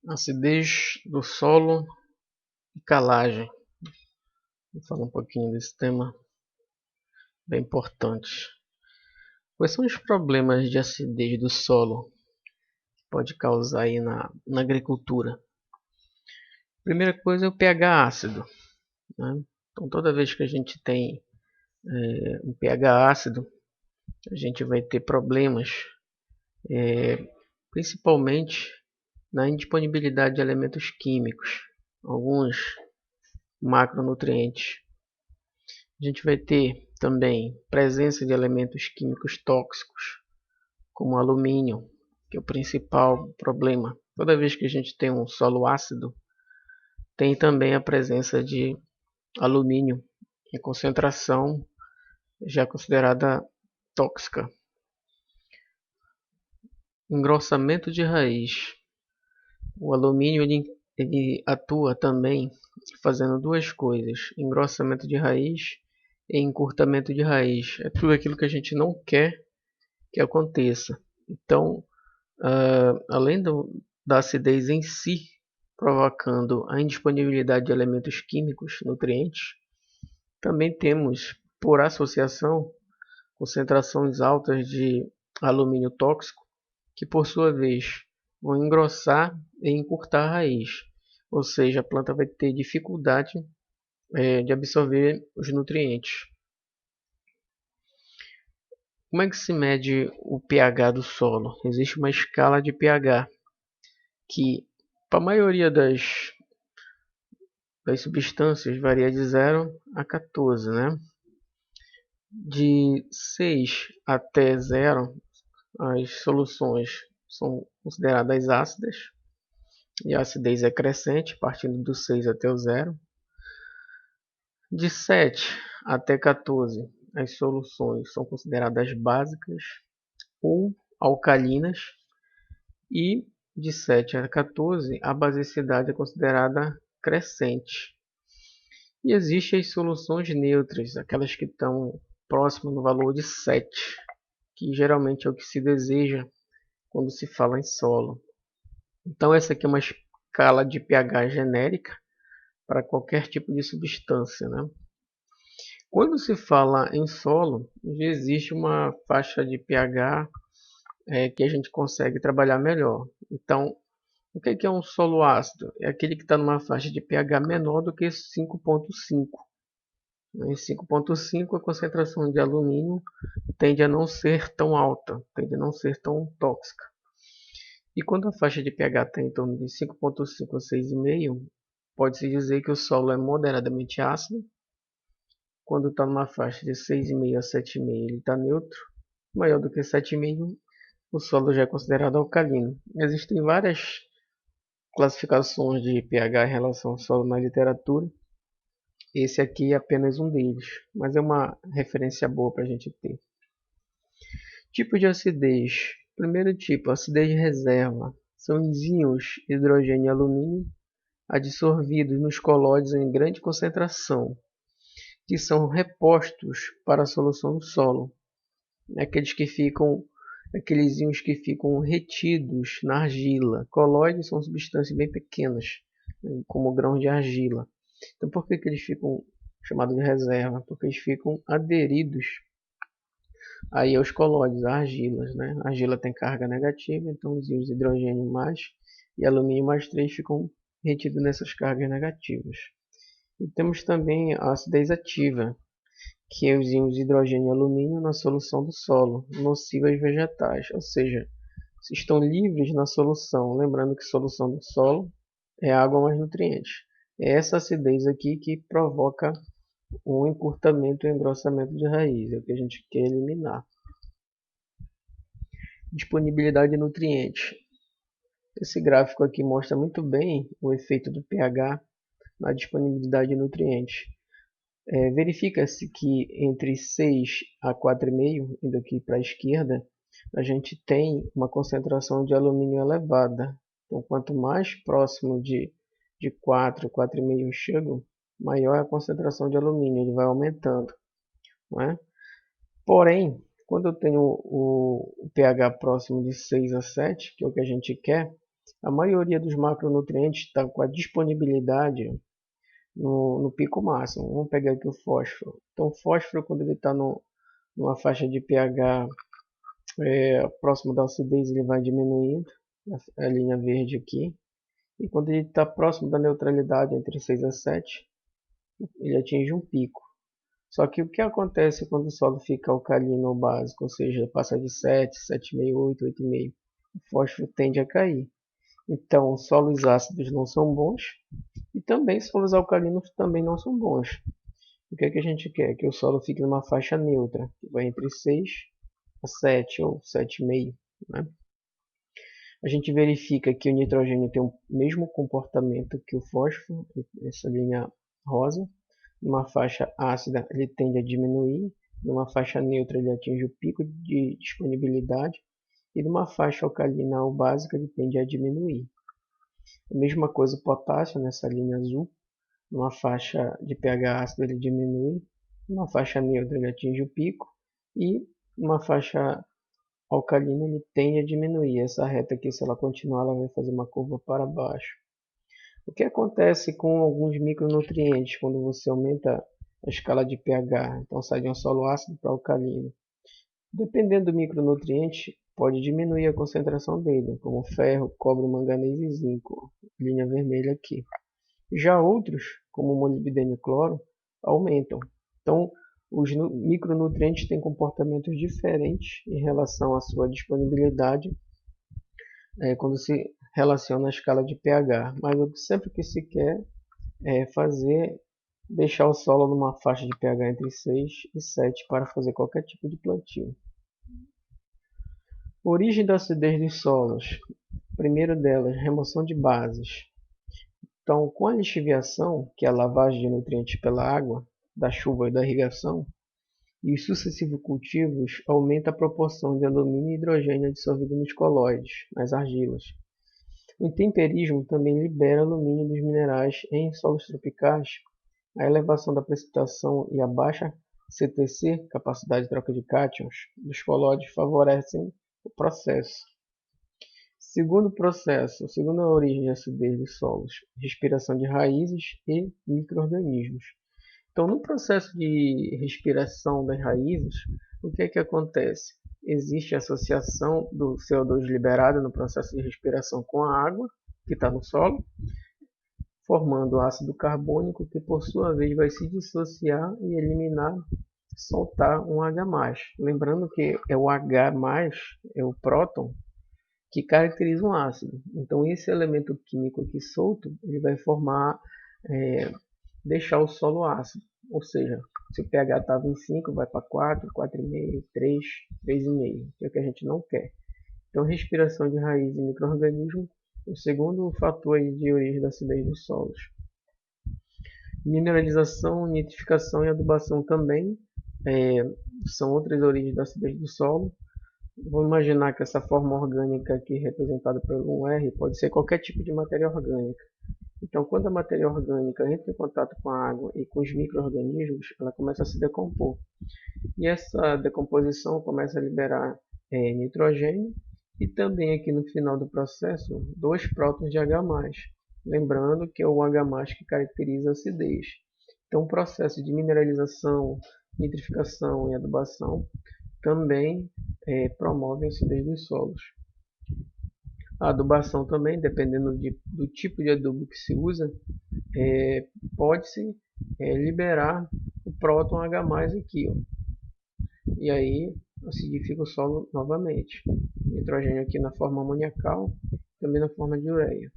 Acidez do solo e calagem. Vou falar um pouquinho desse tema bem importante. Quais são os problemas de acidez do solo que pode causar aí na agricultura? Primeira coisa é o pH ácido, né? Então toda vez que a gente tem um pH ácido, a gente vai ter problemas, principalmente na indisponibilidade de elementos químicos, alguns macronutrientes. A gente vai ter também presença de elementos químicos tóxicos, como alumínio, que é o principal problema. Toda vez que a gente tem um solo ácido, tem também a presença de alumínio em concentração já considerada tóxica. Engrossamento de raiz. O alumínio ele atua também fazendo duas coisas: engrossamento de raiz e encurtamento de raiz. É tudo aquilo que a gente não quer que aconteça. Então, além da acidez em si, provocando a indisponibilidade de elementos químicos, nutrientes, também temos, por associação, concentrações altas de alumínio tóxico, que por sua vez vão engrossar e encurtar a raiz. Ou seja, a planta vai ter dificuldade de absorver os nutrientes. Como é que se mede o pH do solo? Existe uma escala de pH que, para a maioria das substâncias, varia de 0 a 14, né? De 6 até 0, as soluções são consideradas ácidas e a acidez é crescente, partindo do 6 até o 0. De 7 até 14, as soluções são consideradas básicas ou alcalinas, e de 7 a 14, a basicidade é considerada crescente. E existem as soluções neutras, aquelas que estão próximas no valor de 7, que geralmente é o que se deseja quando se fala em solo. Então essa aqui é uma escala de pH genérica para qualquer tipo de substância, né? Quando se fala em solo, já existe uma faixa de pH que a gente consegue trabalhar melhor. Então, o que é um solo ácido? É aquele que está numa faixa de pH menor do que 5,5. Em 5,5 a concentração de alumínio tende a não ser tão alta, tende a não ser tão tóxica. E quando a faixa de pH está em torno de 5,5 a 6,5, pode-se dizer que o solo é moderadamente ácido. Quando está numa faixa de 6,5 a 7,5, ele está neutro. Maior do que 7,5, o solo já é considerado alcalino. Existem várias classificações de pH em relação ao solo na literatura. Esse aqui é apenas um deles, mas é uma referência boa para a gente ter. Tipo de acidez. Primeiro tipo, acidez de reserva. São os íons hidrogênio e alumínio adsorvidos nos colóides em grande concentração, que são repostos para a solução do solo. Aqueles íons que ficam retidos na argila. Colóides são substâncias bem pequenas, como grãos de argila. Então por que eles ficam chamados de reserva? Porque eles ficam aderidos aí aos colóides, argilas, né? A argila tem carga negativa, então os íons de hidrogênio mais e alumínio mais 3 ficam retidos nessas cargas negativas. E temos também a acidez ativa, que é os íons de hidrogênio e alumínio na solução do solo, nociva aos vegetais, ou seja, estão livres na solução. Lembrando que solução do solo é água mais nutrientes. É essa acidez aqui que provoca um encurtamento e engrossamento de raiz, é o que a gente quer eliminar. Disponibilidade de nutrientes. Esse gráfico aqui mostra muito bem o efeito do pH na disponibilidade de nutrientes. Verifica-se que entre 6 a 4,5, indo aqui para a esquerda, a gente tem uma concentração de alumínio elevada. Então, quanto mais próximo de 4, 4,5 chegam, maior é a concentração de alumínio, ele vai aumentando, não é? Porém, quando eu tenho o pH próximo de 6 a 7, que é o que a gente quer, A maioria dos macronutrientes está com a disponibilidade no pico máximo. Vamos pegar aqui o fósforo. Então, o fósforo, quando ele está numa faixa de pH próximo da acidez, ele vai diminuindo, a linha verde aqui. E quando ele está próximo da neutralidade, entre 6 a 7, ele atinge um pico. Só que o que acontece quando o solo fica alcalino ou básico, ou seja, passa de 7, 7,5, 8, 8,5, o fósforo tende a cair. Então, solos ácidos não são bons e também solos alcalinos também não são bons. O que é que a gente quer? Que o solo fique numa faixa neutra, que vai entre 6 a 7 ou 7,5, né? A gente verifica que o nitrogênio tem o mesmo comportamento que o fósforo, essa linha rosa. Numa faixa ácida ele tende a diminuir, numa faixa neutra ele atinge o pico de disponibilidade e numa faixa alcalina ou básica ele tende a diminuir. A mesma coisa o potássio nessa linha azul, numa faixa de pH ácido ele diminui, numa faixa neutra ele atinge o pico e numa faixa alcalina ele tende a diminuir. Essa reta aqui, se ela continuar, ela vai fazer uma curva para baixo. O que acontece com alguns micronutrientes quando você aumenta a escala de pH? Então sai de um solo ácido para alcalino. Dependendo do micronutriente, pode diminuir a concentração dele, como ferro, cobre, manganês e zinco, linha vermelha aqui. Já outros, como molibdênio e cloro, aumentam. Então, os micronutrientes têm comportamentos diferentes em relação à sua disponibilidade quando se relaciona à escala de pH. Mas sempre que se quer deixar o solo numa faixa de pH entre 6 e 7 para fazer qualquer tipo de plantio. Origem da acidez dos solos. Primeiro delas, remoção de bases. Então, com a lixiviação, que é a lavagem de nutrientes pela água, da chuva e da irrigação, e os sucessivos cultivos, aumenta a proporção de alumínio e hidrogênio absorvido nos colóides, nas argilas. O intemperismo também libera alumínio dos minerais em solos tropicais. A elevação da precipitação e a baixa CTC, capacidade de troca de cátions, dos colóides favorecem o processo. Segundo processo, segunda origem de acidez dos solos, respiração de raízes e micro-organismos. Então, no processo de respiração das raízes, o que é que acontece? Existe a associação do CO2 liberado no processo de respiração com a água, que está no solo, formando ácido carbônico, que por sua vez vai se dissociar e eliminar, soltar um H+. Lembrando que é o H+, é o próton, que caracteriza um ácido. Então, esse elemento químico aqui solto, ele vai formar, deixar o solo ácido. Ou seja, se o pH estava em 5, vai para 4, 4,5, 3, 3,5, que é o que a gente não quer. Então, respiração de raiz e micro-organismo, o segundo fator aí de origem da acidez dos solos. Mineralização, nitrificação e adubação também são outras origens da acidez do solo. Vamos imaginar que essa forma orgânica aqui representada pelo 1R pode ser qualquer tipo de matéria orgânica. Então, quando a matéria orgânica entra em contato com a água e com os micro-organismos, ela começa a se decompor. E essa decomposição começa a liberar nitrogênio e também aqui no final do processo, 2 prótons de H+. Lembrando que é o H+, que caracteriza a acidez. Então, o processo de mineralização, nitrificação e adubação também promove a acidez dos solos. A adubação também, dependendo do tipo de adubo que se usa, pode-se liberar o próton H+ aqui, ó. E aí acidifica o solo novamente. Nitrogênio aqui na forma amoniacal, também na forma de ureia.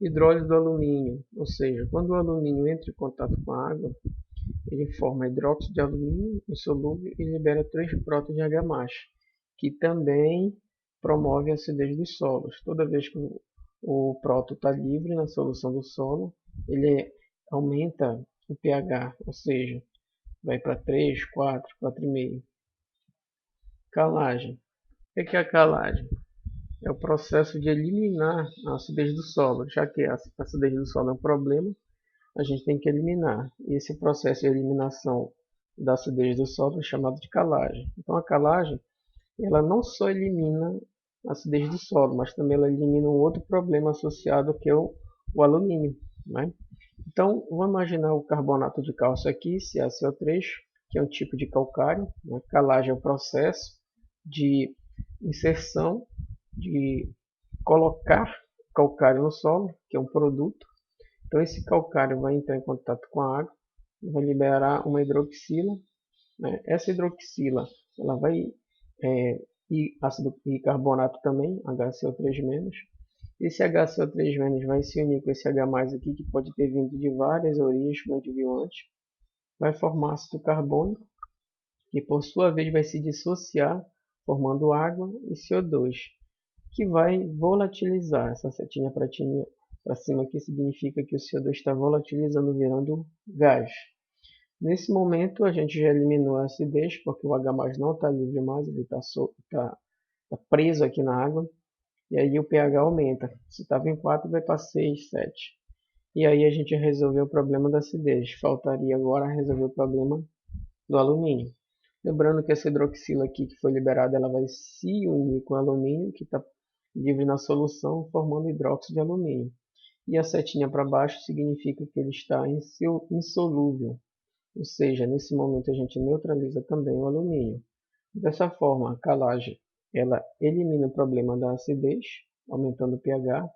Hidrólise do alumínio, ou seja, quando o alumínio entra em contato com a água, ele forma hidróxido de alumínio insolúvel e libera 3 prótons de H+, que também promove a acidez dos solos. Toda vez que o próton está livre na solução do solo, ele aumenta o pH, ou seja, vai para 3, 4, 4,5. Calagem. O que é a calagem? É o processo de eliminar a acidez do solo. Já que a acidez do solo é um problema, a gente tem que eliminar. E esse processo de eliminação da acidez do solo é chamado de calagem. Então, a calagem, ela não só elimina a acidez do solo, mas também ela elimina um outro problema associado que é o alumínio, né? Então, vamos imaginar o carbonato de cálcio aqui, CaCO3, que é um tipo de calcário. Né? Calagem é o processo de inserção, de colocar calcário no solo, que é um produto. Então, esse calcário vai entrar em contato com a água, vai liberar uma hidroxila. Né? Essa hidroxila ela vai e ácido e carbonato também, HCO3-. Esse HCO3- vai se unir com esse H+ aqui, que pode ter vindo de várias origens, como a gente viu antes. Vai formar ácido carbônico, que por sua vez vai se dissociar, formando água e CO2, que vai volatilizar. Essa setinha para cima aqui significa que o CO2 está volatilizando, virando gás. Nesse momento a gente já eliminou a acidez, porque o H+ não está livre mais, ele está preso aqui na água. E aí o pH aumenta. Se estava em 4, vai para 6, 7. E aí a gente resolveu o problema da acidez. Faltaria agora resolver o problema do alumínio. Lembrando que essa hidroxila aqui que foi liberada, ela vai se unir com o alumínio, que está livre na solução, formando hidróxido de alumínio. E a setinha para baixo significa que ele está insolúvel. Ou seja, nesse momento a gente neutraliza também o alumínio. Dessa forma, a calagem ela elimina o problema da acidez, aumentando o pH,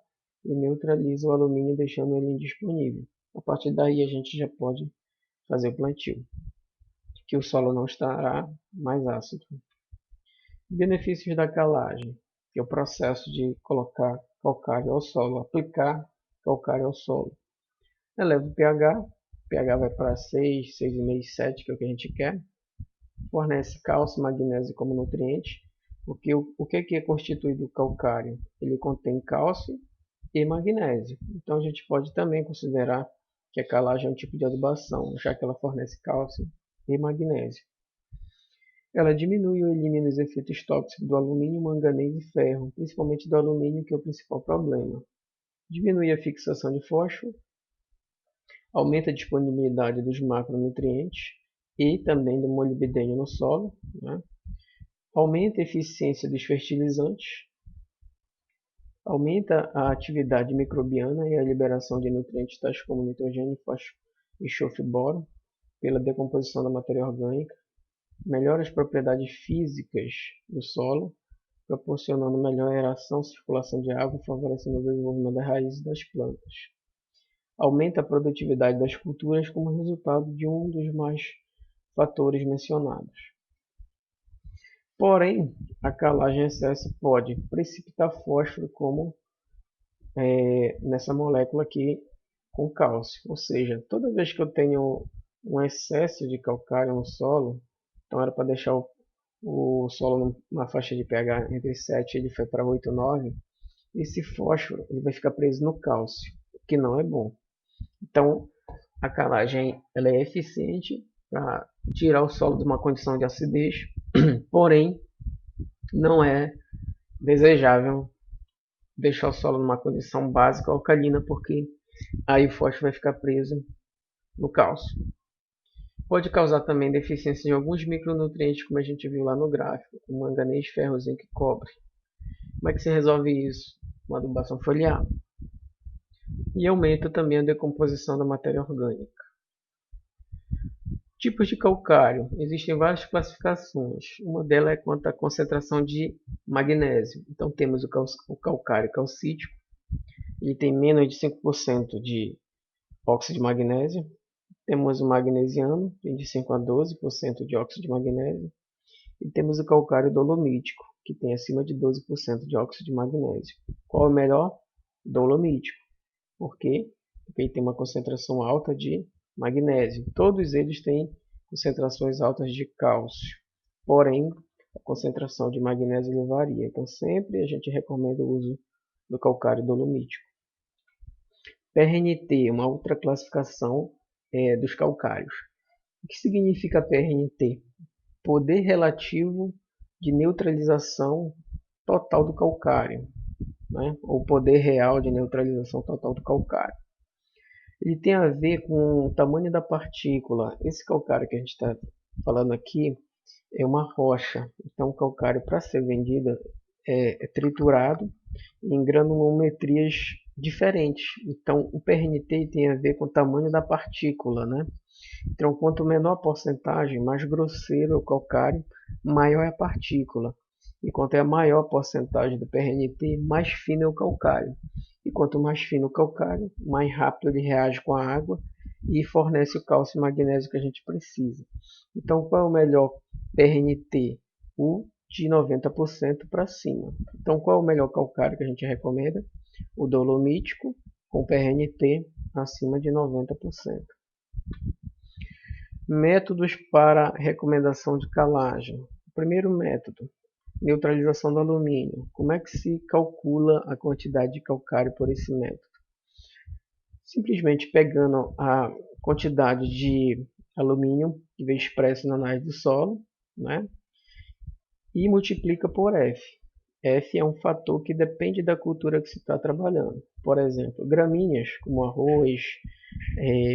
e neutraliza o alumínio, deixando ele indisponível. A partir daí a gente já pode fazer o plantio, que o solo não estará mais ácido. Benefícios da calagem, que é o processo de colocar calcário ao solo, aplicar calcário ao solo. Eleva o pH vai para 6, 6,5, 7, que é o que a gente quer. Fornece cálcio e magnésio como nutriente, porque o que é constituído o calcário? Ele contém cálcio e magnésio. Então a gente pode também considerar que a calagem é um tipo de adubação, já que ela fornece cálcio e magnésio. Ela diminui ou elimina os efeitos tóxicos do alumínio, manganês e ferro, principalmente do alumínio, que é o principal problema. Diminui a fixação de fósforo, aumenta a disponibilidade dos macronutrientes e também do molibdênio no solo, né? Aumenta a eficiência dos fertilizantes, aumenta a atividade microbiana e a liberação de nutrientes tais como nitrogênio, fósforo, enxofre e boro pela decomposição da matéria orgânica, melhora as propriedades físicas do solo, proporcionando melhor aeração e circulação de água, favorecendo o desenvolvimento das raízes das plantas. Aumenta a produtividade das culturas como resultado de um dos mais fatores mencionados. Porém, a calagem em excesso pode precipitar fósforo, como nessa molécula aqui com cálcio. Ou seja, toda vez que eu tenho um excesso de calcário no solo, então era para deixar o solo numa faixa de pH entre 7, ele foi para 8, 9, esse fósforo ele vai ficar preso no cálcio, o que não é bom. Então, a calagem ela é eficiente para tirar o solo de uma condição de acidez, porém, não é desejável deixar o solo numa condição básica alcalina, porque aí o fósforo vai ficar preso no cálcio. Pode causar também deficiência de alguns micronutrientes, como a gente viu lá no gráfico, como manganês, ferro, zinco e cobre. Como é que se resolve isso? Uma adubação foliar. E aumenta também a decomposição da matéria orgânica. Tipos de calcário. Existem várias classificações. Uma delas é quanto à concentração de magnésio. Então temos o calcário calcítico. Ele tem menos de 5% de óxido de magnésio. Temos o magnesiano, tem de 5 a 12% de óxido de magnésio. E temos o calcário dolomítico, que tem acima de 12% de óxido de magnésio. Qual é o melhor? Dolomítico. Por quê? Porque ele tem uma concentração alta de magnésio. Todos eles têm concentrações altas de cálcio. Porém, a concentração de magnésio varia. Então, sempre a gente recomenda o uso do calcário dolomítico. PRNT, uma outra classificação dos calcários. O que significa PRNT? Poder relativo de neutralização total do calcário, né? Ou poder real de neutralização total do calcário. Ele tem a ver com o tamanho da partícula. Esse calcário que a gente está falando aqui é uma rocha. Então, o calcário, para ser vendido, triturado em granulometrias diferentes. Então, o PRNT tem a ver com o tamanho da partícula, né? Então, quanto menor a porcentagem, mais grosseiro é o calcário, maior é a partícula. E quanto é a maior porcentagem do PRNT, mais fino é o calcário. E quanto mais fino o calcário, mais rápido ele reage com a água e fornece o cálcio e magnésio que a gente precisa. Então, qual é o melhor PRNT? O de 90% para cima. Então, qual é o melhor calcário que a gente recomenda? O dolomítico com PRNT acima de 90%. Métodos para recomendação de calagem. O primeiro método, neutralização do alumínio. Como é que se calcula a quantidade de calcário por esse método? Simplesmente pegando a quantidade de alumínio que vem expresso na análise do solo, né, e multiplica por F. F é um fator que depende da cultura que se está trabalhando. Por exemplo, gramíneas como arroz,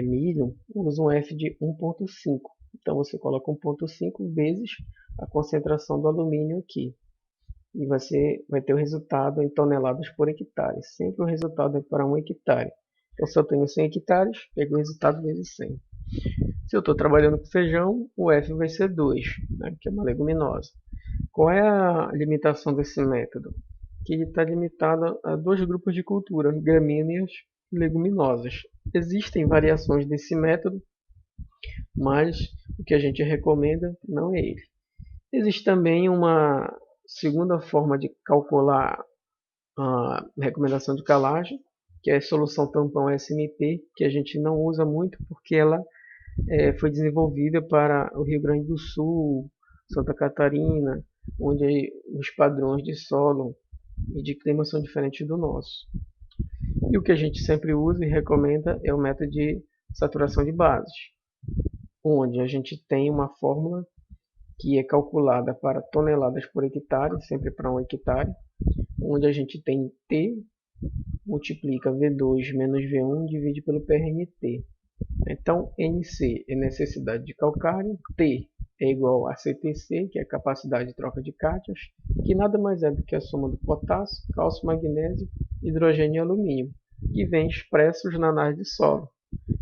milho, usam F de 1,5. Então você coloca 1,5 vezes a concentração do alumínio aqui. E você vai ter o resultado em toneladas por hectare. Sempre o resultado é para 1 hectare. Então, se eu tenho 100 hectares, pego o resultado vezes 100. Se eu estou trabalhando com feijão, o F vai ser 2, né, que é uma leguminosa. Qual é a limitação desse método? Que ele está limitado a 2 grupos de cultura, gramíneas e leguminosas. Existem variações desse método, mas o que a gente recomenda não é ele. Existe também uma segunda forma de calcular a recomendação de calagem, que é a solução tampão SMP, que a gente não usa muito porque ela foi desenvolvida para o Rio Grande do Sul, Santa Catarina, onde os padrões de solo e de clima são diferentes do nosso. E o que a gente sempre usa e recomenda é o método de saturação de bases, onde a gente tem uma fórmula que é calculada para toneladas por hectare, sempre para 1 hectare, onde a gente tem T multiplica V2 menos V1 divide pelo PRNT. Então, NC é necessidade de calcário, T é igual a CTC, que é a capacidade de troca de cátions, que nada mais é do que a soma do potássio, cálcio, magnésio, hidrogênio e alumínio, que vem expressos na análise de solo.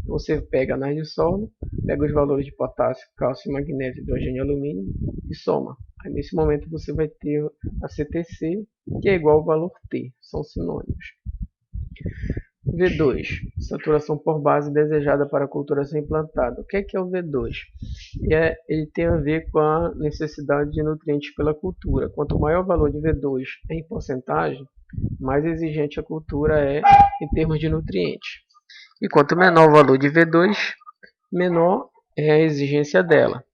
Você pega a análise de solo, pega os valores de potássio, cálcio, magnésio, hidrogênio e alumínio e soma. Aí, nesse momento você vai ter a CTC, que é igual ao valor T, são sinônimos. V2, saturação por base desejada para a cultura a ser implantada. O que é o V2? Ele tem a ver com a necessidade de nutrientes pela cultura. Quanto maior o valor de V2 em porcentagem, mais exigente a cultura é em termos de nutrientes. E quanto menor o valor de V2, menor é a exigência dela.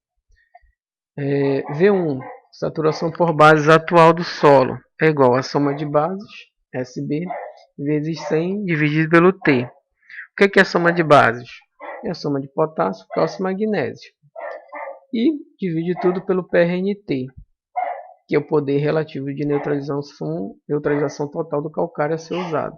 V1, saturação por bases atual do solo, é igual à soma de bases, SB, vezes 100 dividido pelo T. O que é a soma de bases? É a soma de potássio, cálcio e magnésio. E divide tudo pelo PRNT, que é o poder relativo de neutralização total do calcário a ser usado.